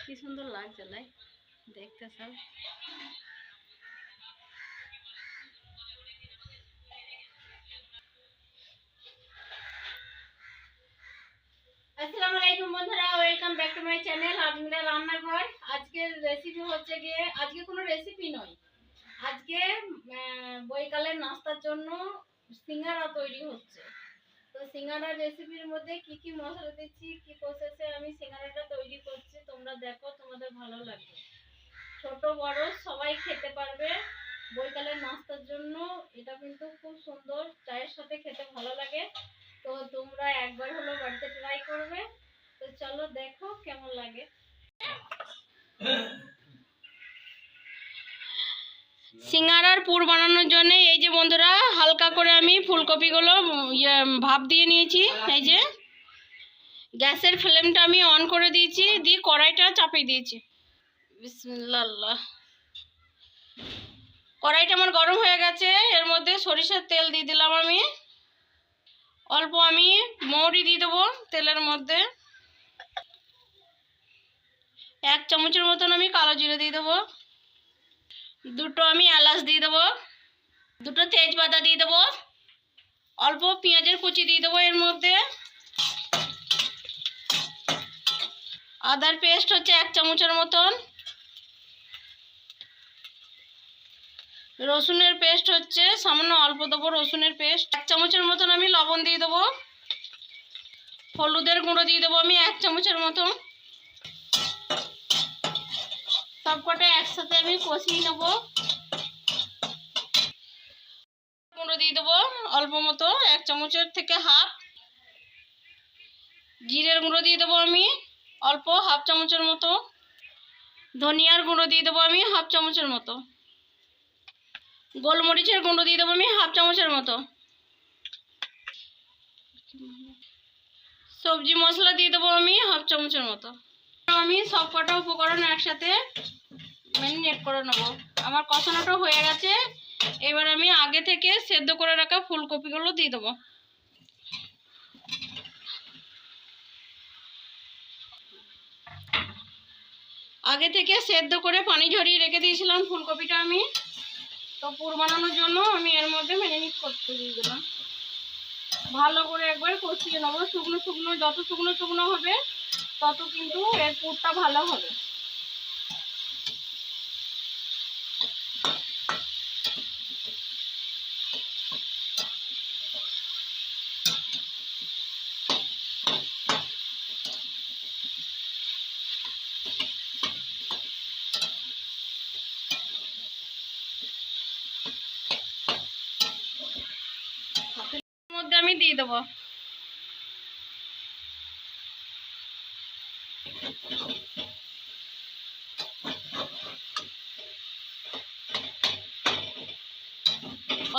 কি সুন্দর লাগছে লাই দেখতে সব। আসসালামু আলাইকুম বন্ধুরা, welcome back to my channel Azmira রান্নাঘর। আজকের রেসিপি হচ্ছে গিয়ে, আজকে কোনো রেসিপি নয়, আজকে বৈকালের নাস্তার জন্য সিঙ্গারা তৈরি হচ্ছে। তো সিঙ্গারা রেসিপির মধ্যে কি কি মশলা দিচ্ছি, কি প্রসেসে আমি সিঙ্গারাটা তৈরি করছি তোমরা দেখো, তোমাদের ভালো লাগবে। ছোট বড় সবাই খেতে পারবে। বৈকালের নাস্তার জন্য এটা কিন্তু খুব সুন্দর, চায়ের সাথে খেতে ভালো লাগে। তো তোমরা একবার হলো বাড়িতে ট্রাই করবে। তো চলো দেখো কেমন লাগে। সিঙ্গারার পুর বানানোর জন্য এই যে বন্ধুরা, হালকা করে আমি ফুলকপিগুলো ভাপ দিয়ে নিয়েছি। এই যে গ্যাসের ফ্লেমটা আমি অন করে দিয়েছি, দিয়ে কড়াইটা চাপিয়ে দিয়েছি। বিসমিল্লাহ। কড়াইটা আমার গরম হয়ে গেছে, এর মধ্যে সরিষার তেল দিয়ে দিলাম আমি। অল্প আমি মৌরি দিয়ে দেবো তেলের মধ্যে। 1 চামচের মতন আমি কালো জিরে দিয়ে দেবো। 2টো আমি এলাচ দিয়ে দেবো। 2টো তেজপাতা দিয়ে দেবো। অল্প পেঁয়াজের কুচি দিয়ে দেবো এর মধ্যে। আদার পেস্ট হচ্ছে 1 চামচের মতন। রসুনের পেস্ট হচ্ছে সামান্য অল্প দেবো রসুনের পেস্ট। 1 চামচের মতন আমি লবণ দিয়ে দেবো। হলুদের গুঁড়ো দিয়ে দেবো আমি 1 চামচের মতন। সবকটা একসাথে আমি কষিয়ে নেবো। গুঁড়ো দিয়ে দেবো অল্প মতো, 1 চামচের থেকে হাফ। জিরের গুঁড়ো দিয়ে দেবো আমি অল্প, 1/2 চামচের মতো। ধনিয়ার গুঁড়ো দিয়ে দেবো আমি 1/2 চামচের মতো। গোলমরিচের গুঁড়ো দিয়ে দেবো আমি 1/2 চামচের মতো। সবজি মশলা দিয়ে দেবো আমি 1/2 চামচের মতো। আমি সব কটা উপকরণ একসাথে ম্যারিনেট করে নেবো। আমার কষানোটা হয়ে গেছে, এবার আমি আগে থেকে সেদ্ধ করে রাখা ফুলকপিগুলো দিয়ে দেবো। আগে থেকে সেদ্ধ করে পানি ঝরিয়ে রেখে দিয়েছিলাম ফুলকপিটা আমি। তো পুর বানানোর জন্য আমি এর মধ্যে ম্যারিনেট করতে দিয়ে দিলাম। ভালো করে একবার কষিয়ে নেবো। শুকনো শুকনো, যত শুকনো শুকনো হবে তত কিন্তু এর পুরটা ভালো হবে। এর মধ্যে আমি দিয়ে দেবো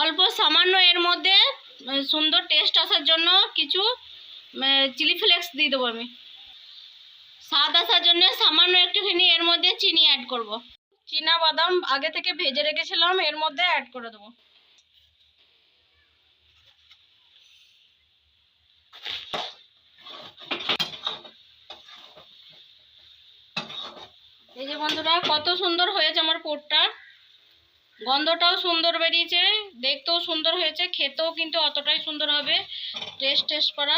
অল্প সামান্য, এর মধ্যে সুন্দর টেস্ট আসার জন্য কিছু চিলি ফ্লেক্স দিয়ে দেবো আমি। স্বাদ আসার জন্য সামান্য একটুখানি এর মধ্যে চিনি অ্যাড করব। চীনা বাদাম আগে থেকে ভেজে রেখেছিলাম, এর মধ্যে অ্যাড করে দেবো। এই যে বন্ধুরা, কত সুন্দর হয়েছে আমার পুরটা। গন্ধটাও সুন্দর বেরিয়েছে, দেখতেও সুন্দর হয়েছে, খেতেও কিন্তু অতটাই সুন্দর হবে। টেস্ট করা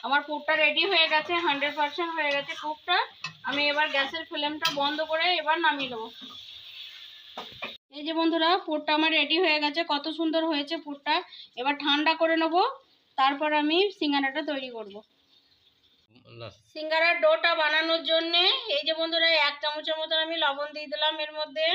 আমার পুরটা রেডি হয়ে গেছে, 100% হয়ে গেছে পুরটা। আমি এবার গ্যাসের ফ্লেমটা বন্ধ করে এবার নামিয়ে দেবো। এই যে বন্ধুরা, পুরটা আমার রেডি হয়ে গেছে, কত সুন্দর হয়েছে পুরটা। এবার ঠান্ডা করে নেবো, তারপর আমি সিঙ্গারাটা তৈরি করব। সিঙ্গারার ডোটা বানানোর জন্যে এই যে বন্ধুরা, 1 চামচের মতন আমি লবণ দিয়ে দিলাম এর মধ্যে।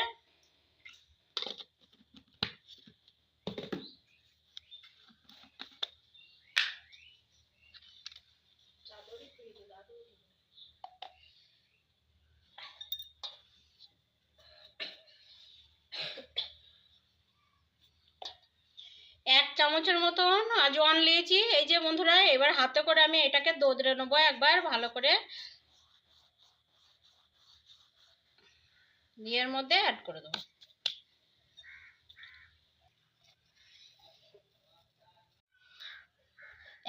এক চামচের মতন আজওয়ান নিয়েছি। এই যে বন্ধুরা, এবার হাতে করে আমি এটাকে দোদরে নেবো একবার ভালো করে, দিয়ে এর মধ্যে অ্যাড করে দেবো।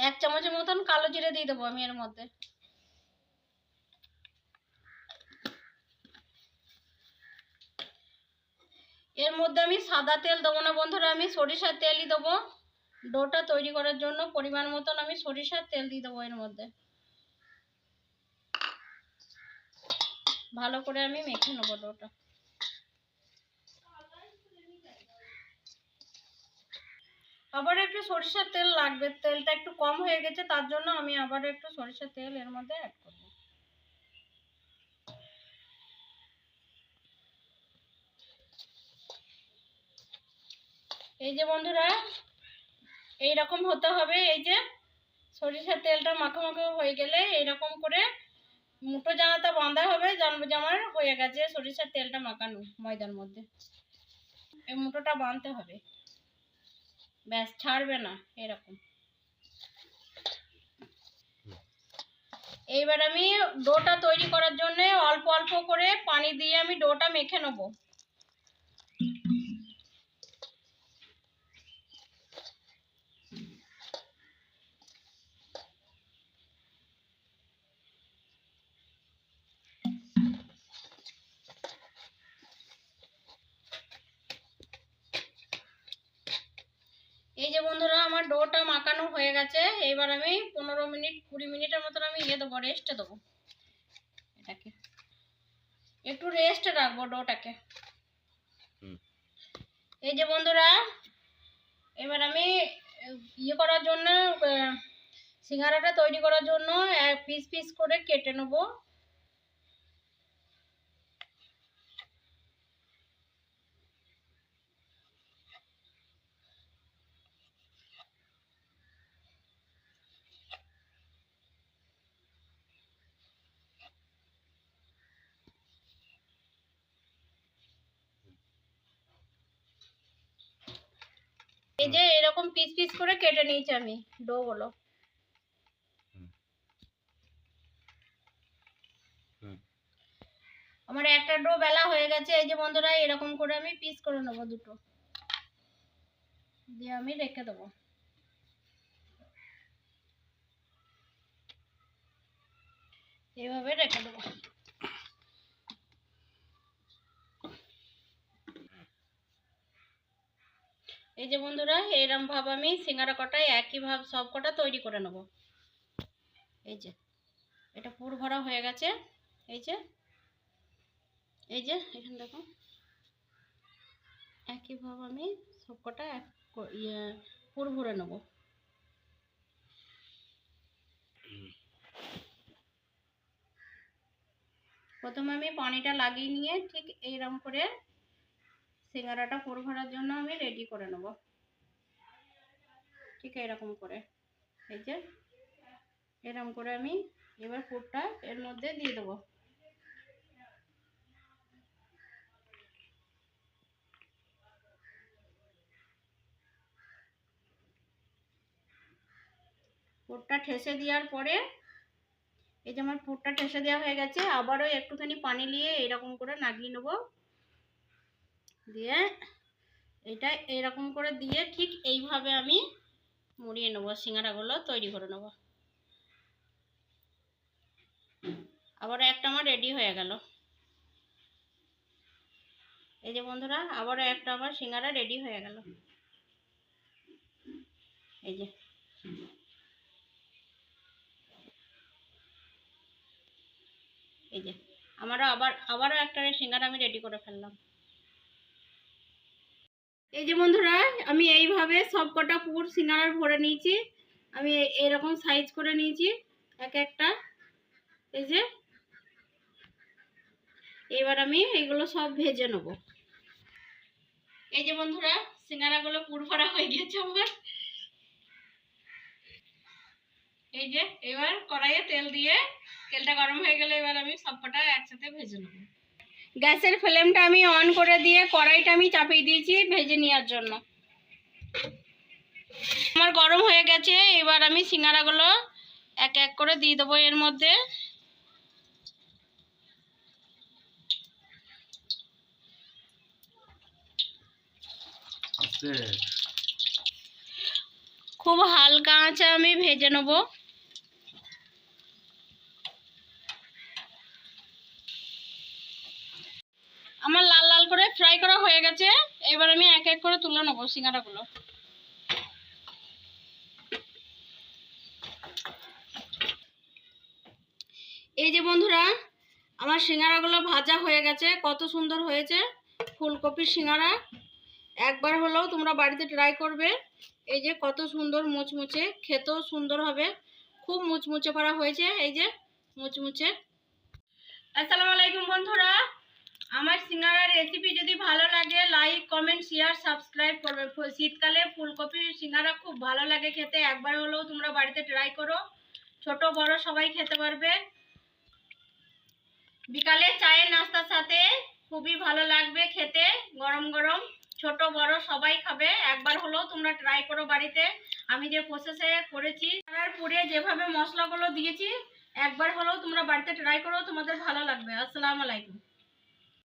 এক চামচের মতন কালো জিরে দিয়ে দেবো আমি এর মধ্যে। এর মধ্যে আমি সাদা তেল দেবো না বন্ধুরা, আমি সরিষার তেলই দেবো। ডোটা তৈরি করার জন্য পরিমাণ মতন আমি সরিষার তেল দিয়ে দেবো এর মধ্যে। ভালো করে আমি মেখে নেবো ডোটা। আবার একটু সরিষার তেল লাগবে, তেলটা একটু কম হয়ে গেছে, তার জন্য আমি আবার একটু সরিষার তেল এর মধ্যে অ্যাড করব। এই যে বন্ধুরা এইরকম হতে হবে। এই যে সরিষার তেলটা মাখা মাখা হয়ে গেলে এইরকম করে মুঠো জামাটা বাঁধা হবে, জানবো যে আমার হয়ে গেছে সরিষার তেলটা মাখানো ময়দার মধ্যে। এই মুঠোটা বাঁধতে হবে, ব্যাস ছাড়বে না এরকম। এইবার আমি ডোটা তৈরি করার জন্য অল্প অল্প করে পানি দিয়ে আমি ডোটা মেখে নেবো। এই যে বন্ধুরা আমার ডোটা মাখানো হয়ে গেছে। এবার আমি 15 মিনিট 20 মিনিটের মতন আমি দেবো, রেস্টে দেবো। এটাকে একটু রেস্টে রাখবো ডোটাকে। এই যে বন্ধুরা এবার আমি করার জন্য সিঙ্গারাটা তৈরি করার জন্য পিস পিস করে কেটে নেবো। এই যে এরকম পিস পিস করে কেটে নিয়েছি আমি ডোগুলো। আমার একটা ডো বেলা হয়ে গেছে। এই যে বন্ধুরা এরকম করে আমি পিস করে নেবো দুটো, দিয়ে আমি রেখে দেবো। এইভাবে রেখে দেবো। এই যে বন্ধুরা এরকম ভাবে আমি সিঙ্গারা কটায় একই ভাবে সব কটা তৈরি করে নেব। এই যে এটা পুর ভরা হয়ে গেছে। এই যে এখানে দেখো একই ভাবে আমি সব কটা পুর ভরে নেব। প্রথমে আমি পানিটা লাগিয়ে নিয়ে ঠিক এইরকম করে সিঙ্গারাটা পুর ভরার জন্য আমি রেডি করে নেব। ঠিক এরকম করে এই যে এরকম করে আমি এবার পুরটা এর মধ্যে দিয়ে দেবো। পুরটা ঠেসে দেওয়ার পরে এই যে আমার পুরটা ঠেসে দেওয়া হয়ে গেছে। আবারও একটুখানি পানি নিয়ে এরকম করে লাগিয়ে নেব, দিয়ে এটা এরকম করে দিয়ে ঠিক এইভাবে আমি মুড়িয়ে নেব, সিঙ্গারাগুলো তৈরি করে নেব। আবারও একটা আমার রেডি হয়ে গেল। এই যে বন্ধুরা আবারও একটা আমার সিঙ্গারা রেডি হয়ে গেল। এই যে এই যে আবারও একটা সিঙ্গারা আমি রেডি করে ফেললাম। এই যে বন্ধুরা আমি এইভাবে সব কটা পুর সিঙ্গারার ভরে নিয়েছি। আমি এরকম সাইজ করে নিয়েছি এক একটা। এই যে এবার আমি এগুলো সব ভেজে নেব। এই যে বন্ধুরা সিঙ্গারাগুলো পুর ভরা হয়ে গেছে আমার। এই যে এবার কড়াইয়ে তেল দিয়ে তেলটা গরম হয়ে গেলে এবার আমি সবকটা একসাথে ভেজে নেব। গ্যাসের ফ্লেমটা আমি অন করে দিয়ে কড়াইটা আমি চাপিয়ে দিয়েছি ভেজে নেওয়ার জন্য। আমার গরম হয়ে গেছে। এবার আমি সিঙ্গারাগুলো এক এক করে দিয়ে দেবো এর মধ্যে। খুব হালকা আঁচে আমি ভেজে নেব। আমার লাল লাল করে ফ্রাই করা হয়ে গেছে। এবার আমি এক এক করে তুলে নেবো সিঙ্গারাগুলো। এই যে বন্ধুরা, আমার সিঙ্গারাগুলো ভাজা হয়ে গেছে, কত সুন্দর হয়েছে ফুলকপির সিঙ্গারা। একবার হলেও তোমরা বাড়িতে ট্রাই করবে। এই যে কত সুন্দর মুচমুচে, খেতেও সুন্দর হবে, খুব মুচমুচে করা হয়েছে। এই যে মুচমুচে। আসসালামু আলাইকুম বন্ধুরা, আমার সিঙ্গারার রেসিপি যদি ভালো লাগে লাইক কমেন্ট শেয়ার সাবস্ক্রাইব করবে। শীতকালে ফুলকপির সিঙ্গারা খুব ভালো লাগে খেতে, একবার হলেও তোমরা বাড়িতে ট্রাই করো, ছোট বড় সবাই খেতে পারবে। বিকালে চায়ের নাস্তার সাথে খুবই ভালো লাগবে খেতে, গরম গরম, ছোট বড় সবাই খাবে। একবার হলেও তোমরা ট্রাই করো বাড়িতে। আমি যে প্রসেসে করেছি আর পুরে যেভাবে মশলাগুলো দিয়েছি, একবার হলেও তোমরা বাড়িতে ট্রাই করো, তোমাদের ভালো লাগবে। আসসালামু আলাইকুম।